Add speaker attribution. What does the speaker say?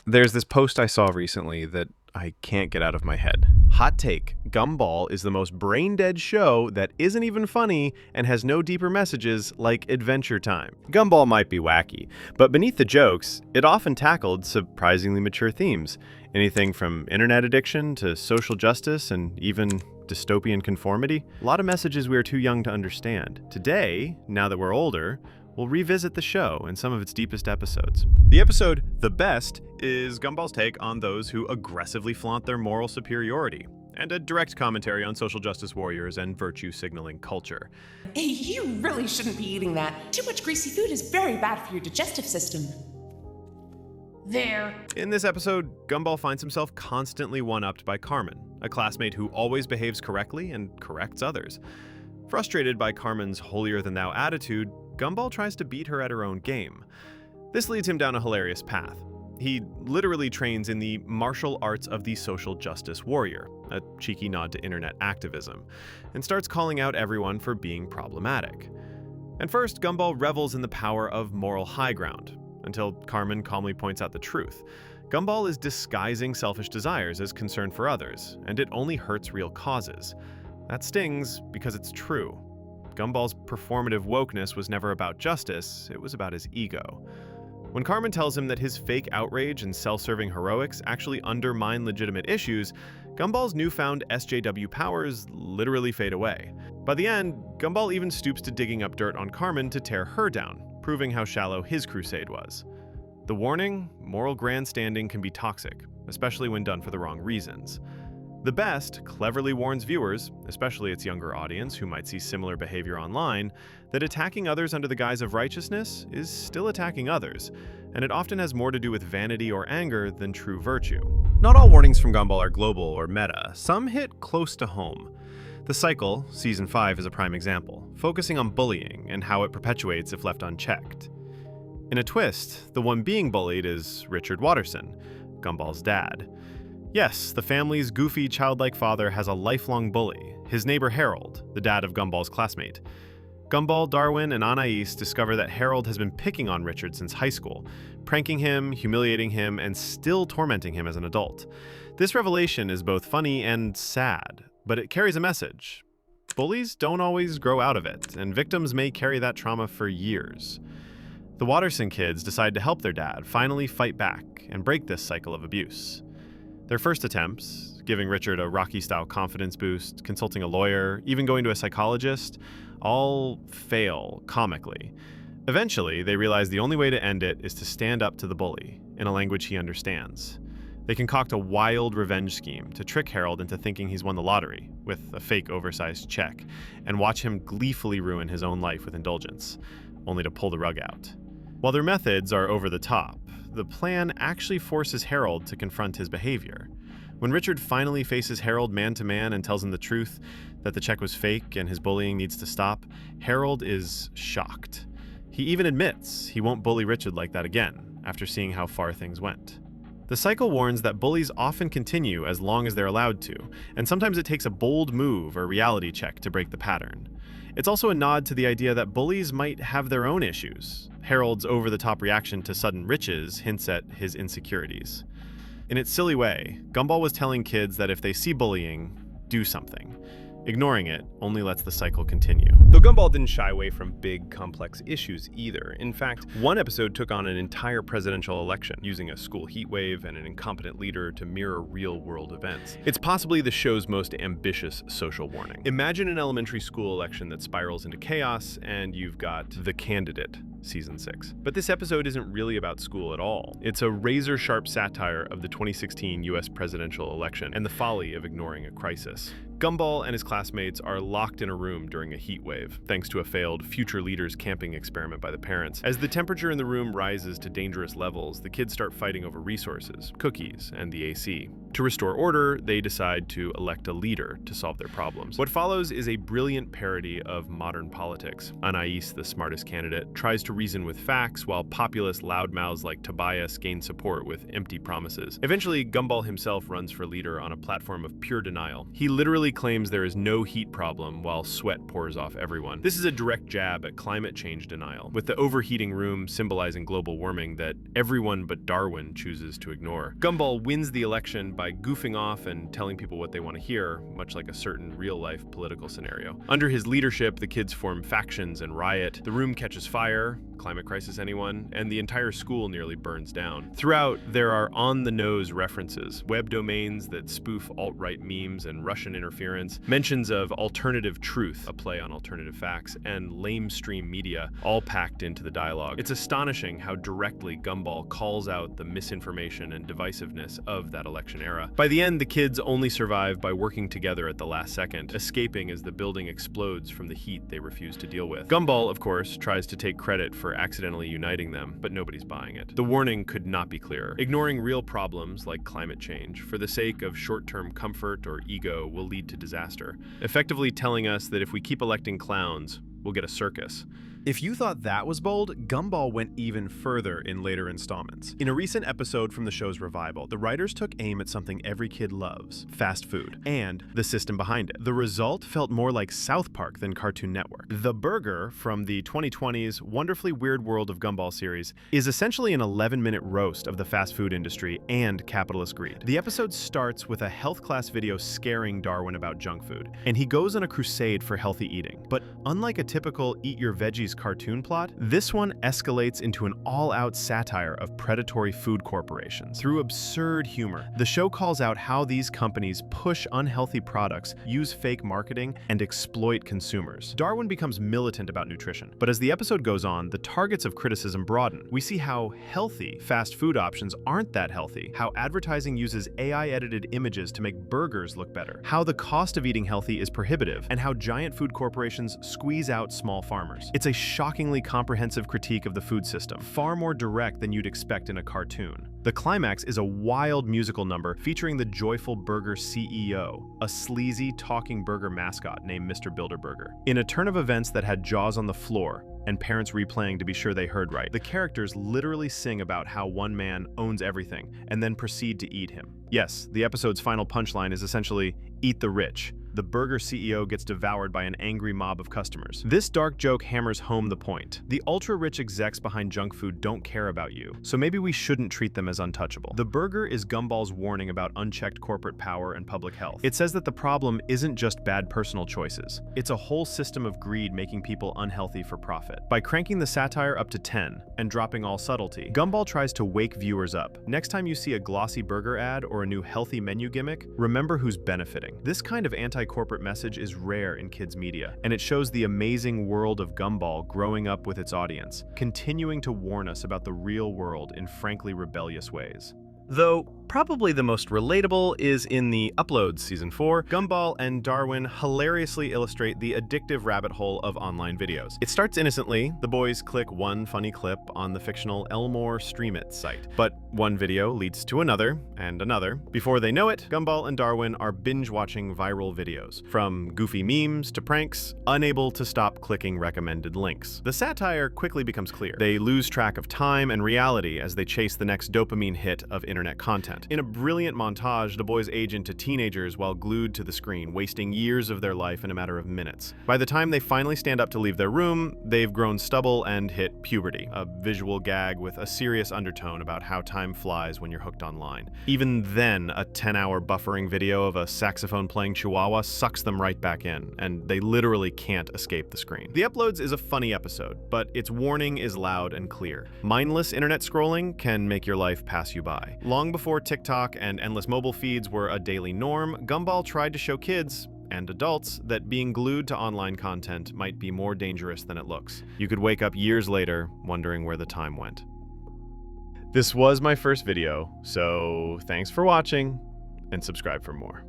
Speaker 1: There's this post I saw recently that I can't get out of my head. Hot take: Gumball is the most brain-dead show that isn't even funny and has no deeper messages like Adventure Time. Gumball might be wacky, but beneath the jokes, it often tackled surprisingly mature themes. Anything from internet addiction to social justice and even dystopian conformity. A lot of messages we are too young to understand. Today, now that we're older, we'll revisit the show and some of its deepest episodes. The episode, The Best, is Gumball's take on those who aggressively flaunt their moral superiority, and a direct commentary on social justice warriors and virtue-signaling culture.
Speaker 2: Hey, you really shouldn't be eating that. Too much greasy food is very bad for your digestive system. There.
Speaker 1: In this episode, Gumball finds himself constantly one-upped by Carmen, a classmate who always behaves correctly and corrects others. Frustrated by Carmen's holier-than-thou attitude, Gumball tries to beat her at her own game. This leads him down a hilarious path. He literally trains in the martial arts of the social justice warrior, a cheeky nod to internet activism, and starts calling out everyone for being problematic. At first, Gumball revels in the power of moral high ground, until Carmen calmly points out the truth. Gumball is disguising selfish desires as concern for others, and it only hurts real causes. That stings because it's true. Gumball's performative wokeness was never about justice, it was about his ego. When Carmen tells him that his fake outrage and self-serving heroics actually undermine legitimate issues, Gumball's newfound SJW powers literally fade away. By the end, Gumball even stoops to digging up dirt on Carmen to tear her down, proving how shallow his crusade was. The warning: moral grandstanding can be toxic, especially when done for the wrong reasons. The Best cleverly warns viewers, especially its younger audience who might see similar behavior online, that attacking others under the guise of righteousness is still attacking others, and it often has more to do with vanity or anger than true virtue. Not all warnings from Gumball are global or meta. Some hit close to home. The Cycle, Season 5, is a prime example, focusing on bullying and how it perpetuates if left unchecked. In a twist, the one being bullied is Richard Watterson, Gumball's dad. Yes, the family's goofy, childlike father has a lifelong bully, his neighbor Harold, the dad of Gumball's classmate. Gumball, Darwin, and Anais discover that Harold has been picking on Richard since high school, pranking him, humiliating him, and still tormenting him as an adult. This revelation is both funny and sad, but it carries a message. Bullies don't always grow out of it, and victims may carry that trauma for years. The Watterson kids decide to help their dad finally fight back and break this cycle of abuse. Their first attempts, giving Richard a Rocky-style confidence boost, consulting a lawyer, even going to a psychologist, all fail comically. Eventually, they realize the only way to end it is to stand up to the bully, in a language he understands. They concoct a wild revenge scheme to trick Harold into thinking he's won the lottery, with a fake oversized check, and watch him gleefully ruin his own life with indulgence, only to pull the rug out. While their methods are over the top, the plan actually forces Harold to confront his behavior. When Richard finally faces Harold man-to-man and tells him the truth, that the check was fake and his bullying needs to stop, Harold is shocked. He even admits he won't bully Richard like that again, after seeing how far things went. The Cycle warns that bullies often continue as long as they're allowed to, and sometimes it takes a bold move or reality check to break the pattern. It's also a nod to the idea that bullies might have their own issues. Harold's over-the-top reaction to sudden riches hints at his insecurities. In its silly way, Gumball was telling kids that if they see bullying, do something. Ignoring it only lets the cycle continue. Though Gumball didn't shy away from big, complex issues either. In fact, one episode took on an entire presidential election, using a school heatwave and an incompetent leader to mirror real-world events. It's possibly the show's most ambitious social warning. Imagine an elementary school election that spirals into chaos, and you've got The Candidate, Season 6. But this episode isn't really about school at all. It's a razor-sharp satire of the 2016 US presidential election and the folly of ignoring a crisis. Gumball and his classmates are locked in a room during a heat wave, thanks to a failed future leaders camping experiment by the parents. As the temperature in the room rises to dangerous levels, the kids start fighting over resources, cookies, and the AC. To restore order, they decide to elect a leader to solve their problems. What follows is a brilliant parody of modern politics. Anais, the smartest candidate, tries to reason with facts, while populist loudmouths like Tobias gain support with empty promises. Eventually, Gumball himself runs for leader on a platform of pure denial. He literally literally claims there is no heat problem while sweat pours off everyone. This is a direct jab at climate change denial, with the overheating room symbolizing global warming that everyone but Darwin chooses to ignore. Gumball wins the election by goofing off and telling people what they want to hear, much like a certain real-life political scenario. Under his leadership, the kids form factions and riot, the room catches fire, climate crisis anyone, and the entire school nearly burns down. Throughout, there are on-the-nose references, web domains that spoof alt-right memes and Russian interference, mentions of alternative truth, a play on alternative facts, and lamestream media, all packed into the dialogue. It's astonishing how directly Gumball calls out the misinformation and divisiveness of that election era. By the end, the kids only survive by working together at the last second, escaping as the building explodes from the heat they refuse to deal with. Gumball, of course, tries to take credit for accidentally uniting them, but nobody's buying it. The warning could not be clearer. Ignoring real problems like climate change for the sake of short-term comfort or ego will lead to disaster, effectively telling us that if we keep electing clowns, we'll get a circus.
Speaker 3: If you thought that was bold, Gumball went even further in later installments. In a recent episode from the show's revival, the writers took aim at something every kid loves, fast food, and the system behind it. The result felt more like South Park than Cartoon Network. The burger from the 2020's Wonderfully Weird World of Gumball series is essentially an 11-minute roast of the fast food industry and capitalist greed. The episode starts with a health class video scaring Darwin about junk food, and he goes on a crusade for healthy eating. But unlike a typical eat your veggies cartoon plot, this one escalates into an all-out satire of predatory food corporations. Through absurd humor, the show calls out how these companies push unhealthy products, use fake marketing, and exploit consumers. Darwin becomes militant about nutrition, but as the episode goes on, the targets of criticism broaden. We see how healthy fast food options aren't that healthy, how advertising uses AI-edited images to make burgers look better, how the cost of eating healthy is prohibitive, and how giant food corporations squeeze out small farmers. It's a shockingly comprehensive critique of the food system, far more direct than you'd expect in a cartoon. The climax is a wild musical number featuring the joyful burger CEO, a sleazy talking burger mascot named Mr. Bilderberger. In a turn of events that had jaws on the floor and parents replaying to be sure they heard right, the characters literally sing about how one man owns everything and then proceed to eat him. Yes, the episode's final punchline is essentially, "Eat the rich." The burger CEO gets devoured by an angry mob of customers. This dark joke hammers home the point. The ultra-rich execs behind junk food don't care about you, so maybe we shouldn't treat them as untouchable. The burger is Gumball's warning about unchecked corporate power and public health. It says that the problem isn't just bad personal choices. It's a whole system of greed making people unhealthy for profit. By cranking the satire up to 10 and dropping all subtlety, Gumball tries to wake viewers up. Next time you see a glossy burger ad or a new healthy menu gimmick, remember who's benefiting. This kind of anti-corporate message is rare in kids' media, and it shows the amazing world of Gumball growing up with its audience, continuing to warn us about the real world in frankly rebellious ways. Though probably the most relatable is in the Uploads Season 4, Gumball and Darwin hilariously illustrate the addictive rabbit hole of online videos. It starts innocently. The boys click one funny clip on the fictional Elmore Stream It site. But one video leads to another and another. Before they know it, Gumball and Darwin are binge-watching viral videos. From goofy memes to pranks, unable to stop clicking recommended links. The satire quickly becomes clear. They lose track of time and reality as they chase the next dopamine hit of internet content. In a brilliant montage, the boys age into teenagers while glued to the screen, wasting years of their life in a matter of minutes. By the time they finally stand up to leave their room, they've grown stubble and hit puberty, a visual gag with a serious undertone about how time flies when you're hooked online. Even then, a 10-hour buffering video of a saxophone-playing chihuahua sucks them right back in, and they literally can't escape the screen. The Uploads is a funny episode, but its warning is loud and clear. Mindless internet scrolling can make your life pass you by. Long before TikTok and endless mobile feeds were a daily norm, Gumball tried to show kids and adults that being glued to online content might be more dangerous than it looks. You could wake up years later wondering where the time went. This was my first video, so thanks for watching and subscribe for more.